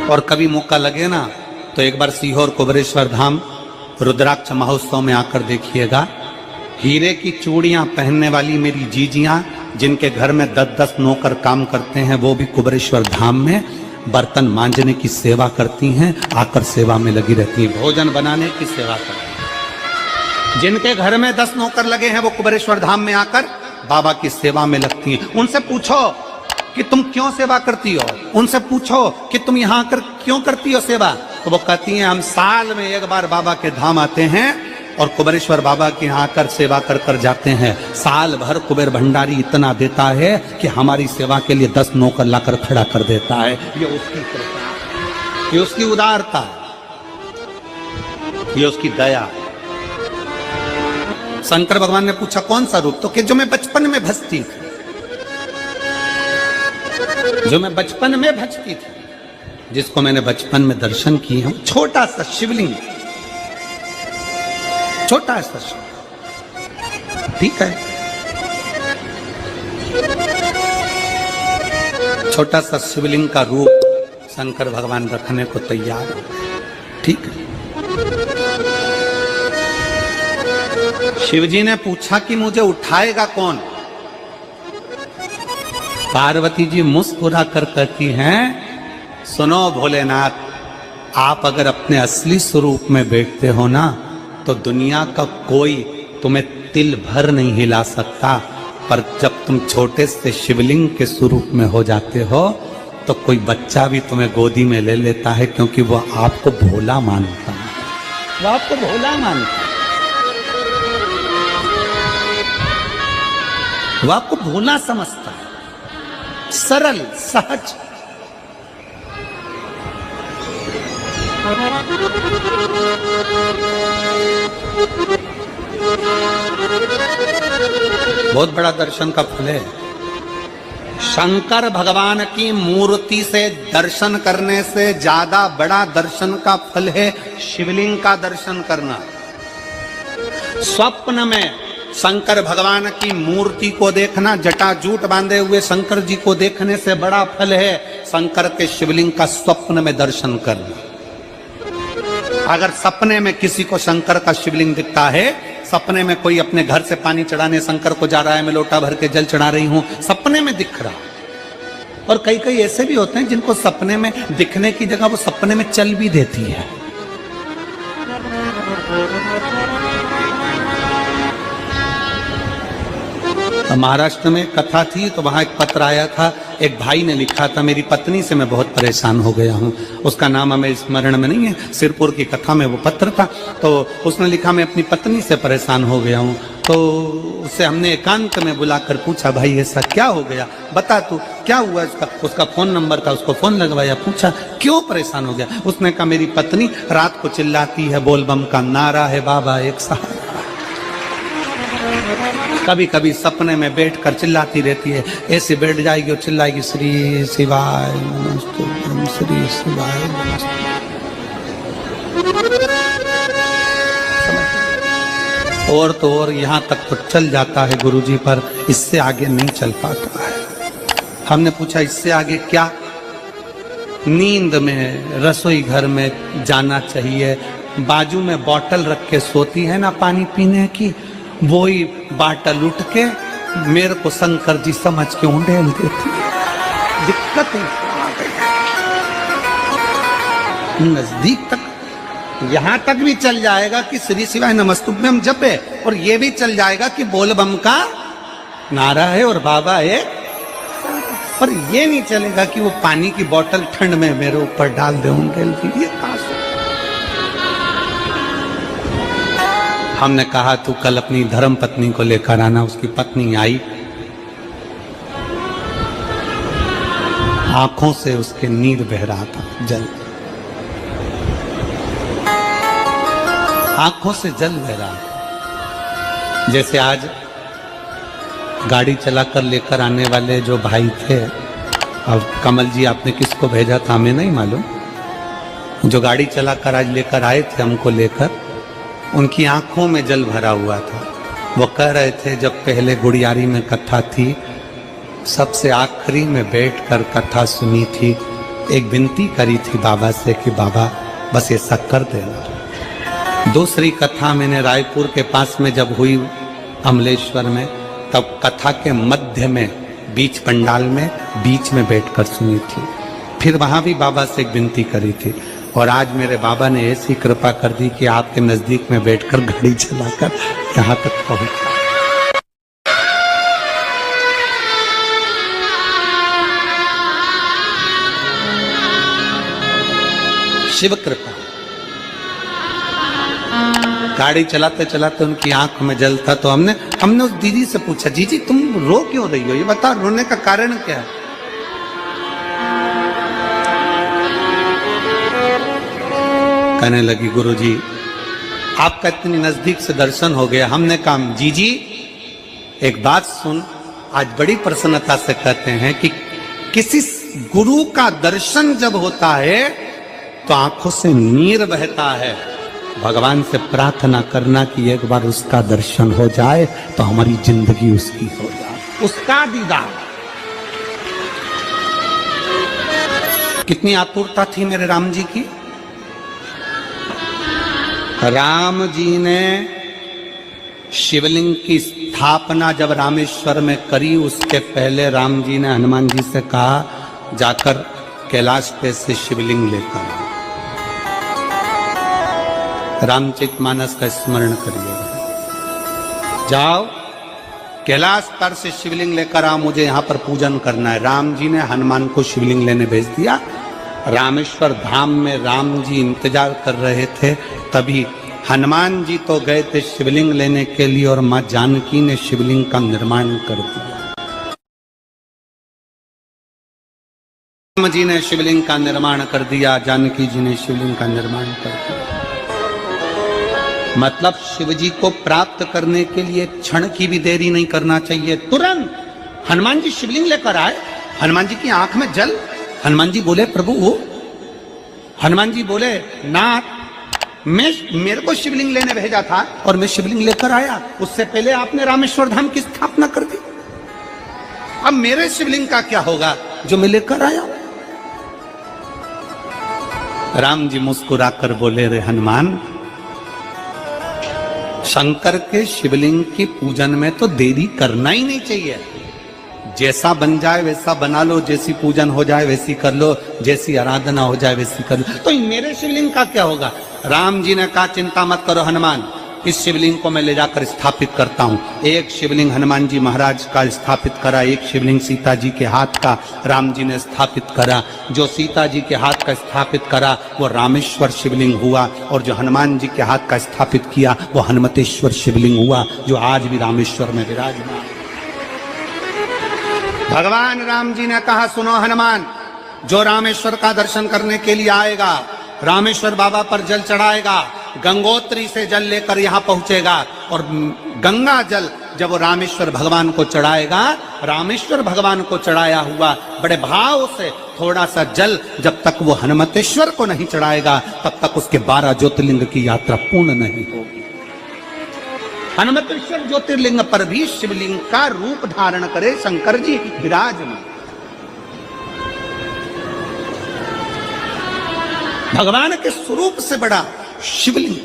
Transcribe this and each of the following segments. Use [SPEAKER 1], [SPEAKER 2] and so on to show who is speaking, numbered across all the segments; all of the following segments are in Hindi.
[SPEAKER 1] और कभी मौका लगे ना तो एक बार सीहोर कुबेरेश्वर धाम रुद्राक्ष महोत्सव में आकर देखिएगा। हीरे की चूड़ियां पहनने वाली मेरी जीजियां, जिनके घर में 10-10 नौकर काम करते हैं, वो भी कुबेरेश्वर धाम में बर्तन मांजने की सेवा करती हैं, आकर सेवा में लगी रहती हैं, भोजन बनाने की सेवा करती हैं। जिनके घर में 10 नौकर लगे हैं वो कुबेरेश्वर धाम में आकर बाबा की सेवा में लगती हैं। उनसे पूछो कि तुम क्यों सेवा करती हो, उनसे पूछो कि तुम यहाँ आकर क्यों करती हो सेवा, तो वो कहती हैं हम साल में एक बार बाबा के धाम आते हैं और कुबेरेश्वर बाबा के यहाँ आकर सेवा कर कर जाते हैं। साल भर कुबेर भंडारी इतना देता है कि हमारी सेवा के लिए 10 नौकर लाकर खड़ा कर देता है। ये उसकी कृपा, ये उसकी उदारता, ये उसकी दया। शंकर भगवान ने पूछा कौन सा रूप, तो कि जो मैं बचपन में भजती थी, जो मैं बचपन में भजती थी, जिसको मैंने बचपन में दर्शन किए हैं, छोटा सा शिवलिंग, छोटा सा शिवलिंग, ठीक है, छोटा सा शिवलिंग का रूप शंकर भगवान रखने को तैयार है, ठीक है। शिवजी ने पूछा कि मुझे उठाएगा कौन। पार्वती जी मुस्कुरा कर कहती हैं, सुनो भोलेनाथ, आप अगर अपने असली स्वरूप में बैठते हो ना तो दुनिया का कोई तुम्हें तिल भर नहीं हिला सकता, पर जब तुम छोटे से शिवलिंग के स्वरूप में हो जाते हो तो कोई बच्चा भी तुम्हें गोदी में ले लेता है, क्योंकि वो आपको भोला मानता है, वो आपको भोला मानता है, वो आपको भोला समझता है, सरल सहज। बहुत बड़ा दर्शन का फल है। शंकर भगवान की मूर्ति से दर्शन करने से ज्यादा बड़ा दर्शन का फल है शिवलिंग का दर्शन करना। स्वप्न में शंकर भगवान की मूर्ति को देखना, जटाजूट बांधे हुए शंकर जी को देखने से बड़ा फल है शंकर के शिवलिंग का स्वप्न में दर्शन करना। अगर सपने में किसी को शंकर का शिवलिंग दिखता है, सपने में कोई अपने घर से पानी चढ़ाने शंकर को जा रहा है, मैं लोटा भर के जल चढ़ा रही हूं, सपने में दिख रहा। और कई कई ऐसे भी होते हैं जिनको सपने में दिखने की जगह वो सपने में चल भी देती है। महाराष्ट्र में कथा थी तो वहां एक पत्र आया था, एक भाई ने लिखा था, मेरी पत्नी से मैं बहुत परेशान हो गया हूं। उसका नाम हमें स्मरण में नहीं है, सिरपुर की कथा में वो पत्र था। तो उसने लिखा मैं अपनी पत्नी से परेशान हो गया हूं। तो उससे हमने एकांत में बुलाकर पूछा, भाई ऐसा क्या हो गया, बता तू क्या हुआ। उसका फोन नंबर था, उसको फोन लगवाया, पूछा क्यों परेशान हो गया। उसने कहा मेरी पत्नी रात को चिल्लाती है, बोल बम का नारा है बाबा एक सहारा। कभी कभी सपने में बैठकर चिल्लाती रहती है, ऐसे बैठ जाएगी और चिल्लाएगी श्री शिवाय नमस्तुभ्यं, श्री शिवाय नमस्तुभ्यं। और तो और यहाँ तक तो चल जाता है गुरुजी, पर इससे आगे नहीं चल पाता है। हमने पूछा इससे आगे क्या। नींद में रसोई घर में जाना चाहिए, बाजू में बोतल रख के सोती है ना पानी पीने की, वही बाटल उठ के मेरे को शंकर जी समझ के उंडेल देती है। दिक्कत है नजदीक तक, यहां तक भी चल जाएगा कि श्री शिवाय नमस्तुभ्यं जपे, और ये भी चल जाएगा कि बोल बम का नारा है और बाबा है, पर ये नहीं चलेगा कि वो पानी की बोतल ठंड में मेरे ऊपर डाल दे उंडेल दी। ये हमने कहा तू कल अपनी धर्म पत्नी को लेकर आना। उसकी पत्नी आई, आंखों से उसके नीर बह रहा था, जल, आंखों से जल बह रहा था। जैसे आज गाड़ी चलाकर लेकर आने वाले जो भाई थे, अब कमल जी आपने किसको भेजा था हमें नहीं मालूम, जो गाड़ी चलाकर आज लेकर आए थे हमको लेकर, उनकी आंखों में जल भरा हुआ था। वो कह रहे थे जब पहले गुड़ियारी में कथा थी, सबसे आखिरी में बैठकर कथा सुनी थी, एक विनती करी थी बाबा से कि बाबा बस ये सब कर देना। दूसरी कथा मैंने रायपुर के पास में जब हुई अमलेश्वर में, तब कथा के मध्य में बीच पंडाल में बीच में बैठकर सुनी थी। फिर वहां भी बाबा से एक विनती करी थी और आज मेरे बाबा ने ऐसी कृपा कर दी कि आपके नजदीक में बैठकर घड़ी चलाकर यहाँ तक पहुंचा। शिव कृपा। गाड़ी चलाते चलाते उनकी आंख में जल था, तो हमने उस दीदी से पूछा, जीजी तुम रो क्यों रही हो, ये बताओ रोने का कारण क्या है। कहने लगी गुरुजी आपका इतनी नजदीक से दर्शन हो गया। हमने कहा जीजी एक बात सुन, आज बड़ी प्रसन्नता से कहते हैं कि किसी गुरु का दर्शन जब होता है तो आंखों से नीर बहता है। भगवान से प्रार्थना करना कि एक बार उसका दर्शन हो जाए तो हमारी जिंदगी उसकी हो जाए, उसका दीदार। कितनी आतुरता थी मेरे राम जी की। राम जी ने शिवलिंग की स्थापना जब रामेश्वर में करी, उसके पहले राम जी ने हनुमान जी से कहा जाकर कैलाश पे से शिवलिंग लेकर आओ। रामचरितमानस का स्मरण करिएगा। जाओ कैलाश पर से शिवलिंग लेकर आओ, मुझे यहाँ पर पूजन करना है। राम जी ने हनुमान को शिवलिंग लेने भेज दिया। रामेश्वर धाम में राम जी इंतजार कर रहे थे, तभी हनुमान जी तो गए थे शिवलिंग लेने के लिए और मां जानकी ने शिवलिंग का निर्माण कर दिया। राम जी ने शिवलिंग का निर्माण कर दिया, जानकी जी ने शिवलिंग का निर्माण कर दिया। मतलब शिव जी को प्राप्त करने के लिए क्षण की भी देरी नहीं करना चाहिए। तुरंत हनुमान जी शिवलिंग लेकर आए, हनुमान जी की आंख में जल। हनुमान जी बोले प्रभु वो, हनुमान जी बोले नाथ मेरे को शिवलिंग लेने भेजा था और मैं शिवलिंग लेकर आया, उससे पहले आपने रामेश्वर धाम की स्थापना कर दी। अब मेरे शिवलिंग का क्या होगा जो मैं लेकर आया। राम जी मुस्कुराकर बोले रे हनुमान, शंकर के शिवलिंग के पूजन में तो देरी करना ही नहीं चाहिए। जैसा बन जाए वैसा बना लो, जैसी पूजन हो जाए वैसी कर लो, जैसी आराधना हो जाए वैसी कर लो। तो मेरे शिवलिंग का क्या होगा। राम जी ने कहा चिंता मत करो हनुमान, इस शिवलिंग को मैं ले जाकर स्थापित करता हूँ। एक शिवलिंग हनुमान जी महाराज का स्थापित करा, एक शिवलिंग सीता जी के हाथ का राम जी ने स्थापित करा। जो सीता जी के हाथ का स्थापित करा वो रामेश्वर शिवलिंग हुआ, और जो हनुमान जी के हाथ का स्थापित किया वो हनुमतेश्वर शिवलिंग हुआ, जो आज भी रामेश्वर में विराजमान। भगवान राम जी ने कहा सुनो हनुमान, जो रामेश्वर का दर्शन करने के लिए आएगा, रामेश्वर बाबा पर जल चढ़ाएगा, गंगोत्री से जल लेकर यहाँ पहुंचेगा, और गंगा जल जब वो रामेश्वर भगवान को चढ़ाएगा, रामेश्वर भगवान को चढ़ाया हुआ बड़े भाव से थोड़ा सा जल जब तक वो हनुमतेश्वर को नहीं चढ़ाएगा तब तक उसके 12 ज्योतिर्लिंग की यात्रा पूर्ण नहीं होगी। हनुमतेश्वर ज्योतिर्लिंग पर भी शिवलिंग का रूप धारण करे शंकर जी विराजमान। भगवान के स्वरूप से बड़ा शिवलिंग,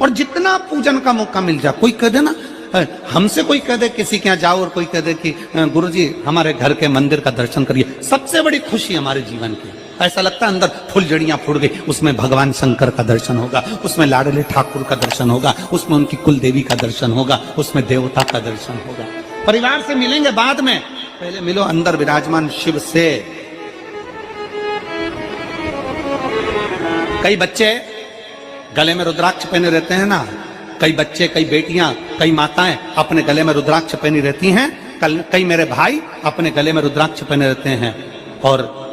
[SPEAKER 1] और जितना पूजन का मौका मिल जाए, कोई कह दे ना, हमसे कोई कह दे किसी के यहाँ जाओ और कोई कह दे कि गुरुजी हमारे घर के मंदिर का दर्शन करिए, सबसे बड़ी खुशी हमारे जीवन की। ऐसा लगता है अंदर फुलझड़ियां फूट गई, उसमें भगवान शंकर का दर्शन होगा, उसमें लाडले ठाकुर का दर्शन होगा, उसमें उनकी कुल देवी का दर्शन होगा, उसमें देवता का दर्शन होगा। परिवार से मिलेंगे बाद में, पहले मिलो अंदर विराजमान शिव से। कई बच्चे गले में रुद्राक्ष पहने रहते हैं ना, कई बच्चे, कई बेटियां, कई माताएं अपने गले में रुद्राक्ष पहनी रहती हैं। कई मेरे भाई अपने गले में रुद्राक्ष पहने रहते हैं, और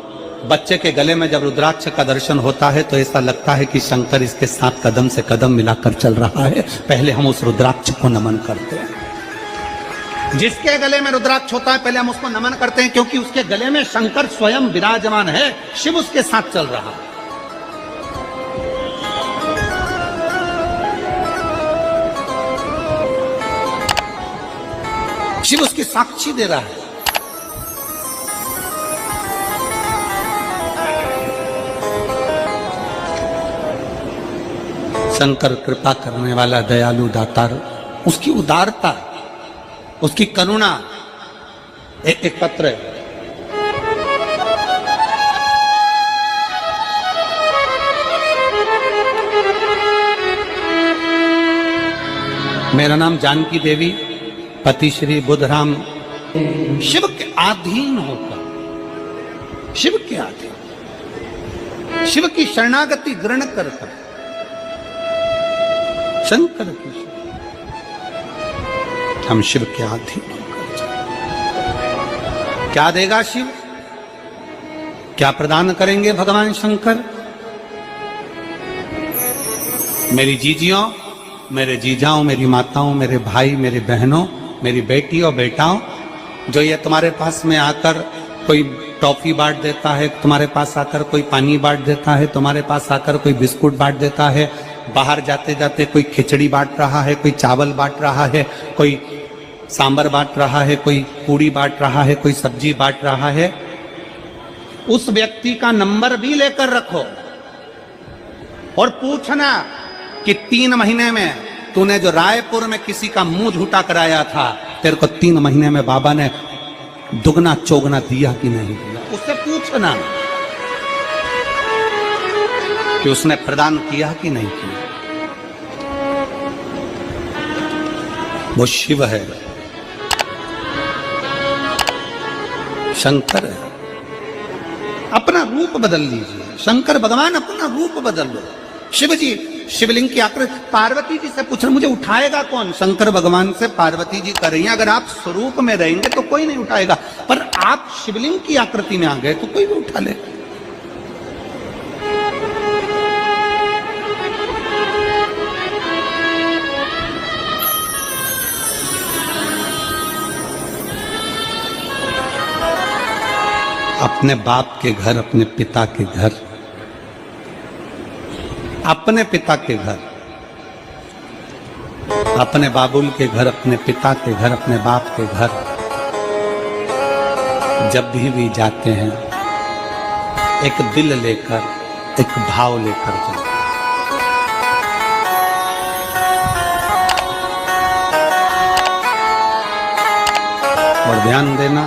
[SPEAKER 1] बच्चे के गले में जब रुद्राक्ष का दर्शन होता है तो ऐसा लगता है कि शंकर इसके साथ कदम से कदम मिलाकर चल रहा है। पहले हम उस रुद्राक्ष को नमन करते हैं। जिसके गले में रुद्राक्ष होता है पहले हम उसको नमन करते हैं, क्योंकि उसके गले में शंकर स्वयं विराजमान है, शिव उसके साथ चल रहा है। शिव उसकी साक्षी दे रहा है। शंकर कृपा करने वाला दयालु दातार, उसकी उदारता, उसकी करुणा। एक पत्र है, मेरा नाम जानकी देवी, पति श्री बुधराम, शिव के अधीन होकर, शिव के अधीन, शिव की शरणागति ग्रहण कर शंकर की, हम शिव के अधीन होकर क्या देगा शिव, क्या प्रदान करेंगे भगवान शंकर? मेरी जीजियों, मेरे जीजाओं, मेरी माताओं, मेरे भाई, मेरे बहनों, मेरी बेटी और बेटाओं, जो ये तुम्हारे पास में आकर कोई टॉफी बांट देता है, तुम्हारे पास आकर कोई पानी बांट देता है, तुम्हारे पास आकर कोई बिस्कुट बांट देता है, बाहर जाते जाते कोई खिचड़ी बांट रहा है, कोई चावल बांट रहा है, कोई सांबर बांट रहा है, कोई पूड़ी बांट रहा है, कोई सब्जी बांट रहा है, उस व्यक्ति का नंबर भी लेकर रखो और पूछना कि 3 महीने में तूने जो रायपुर में किसी का मुंह झूठा कराया था, तेरे को 3 महीने में बाबा ने दुगना चौगना दिया कि नहीं दिया? उससे पूछना कि उसने प्रदान किया कि नहीं किया। वो शिव है, शंकर है। अपना रूप बदल लीजिए, शंकर भगवान अपना रूप बदल लो। शिव जी शिवलिंग की आकृति, पार्वती जी से पूछ रहे मुझे उठाएगा कौन? शंकर भगवान से पार्वती जी कर रही हैं, अगर आप स्वरूप में रहेंगे तो कोई नहीं उठाएगा, पर आप शिवलिंग की आकृति में आ गए तो कोई भी उठा ले। अपने बाप के घर, अपने पिता के घर, अपने पिता के घर, अपने बाबुल के घर, अपने पिता के घर, अपने बाप के घर जब भी जाते हैं, एक दिल लेकर, एक भाव लेकर जाते हैं। और ध्यान देना,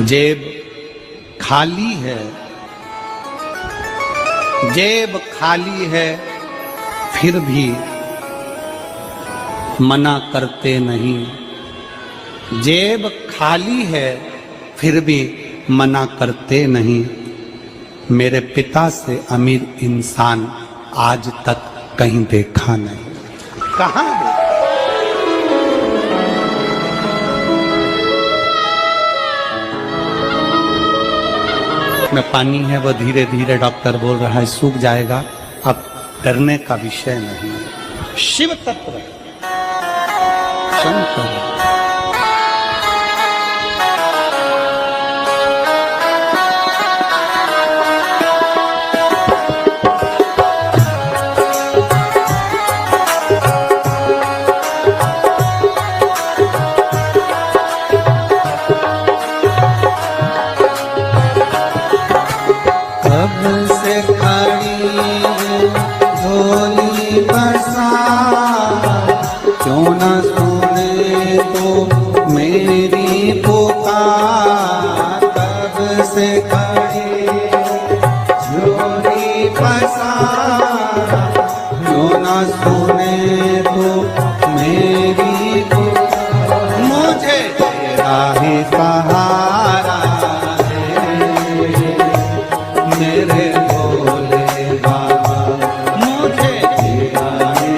[SPEAKER 1] जेब खाली है, जेब खाली है, फिर भी मना करते नहीं। जेब खाली है, फिर भी मना करते नहीं। मेरे पिता से अमीर इंसान आज तक कहीं देखा नहीं। कहां देखा? में पानी है, वो धीरे धीरे डॉक्टर बोल रहा है सूख जाएगा, अब डरने का विषय नहीं। शिव तत्व शंकर, क्यों न सुने तो मेरी पुकार, कब से खड़ी झोली पसार, क्यों न सुने तो मेरी पुकार, मुझे तेरा ही सहारा है मेरे भोले बाबा, मुझे तेरा ही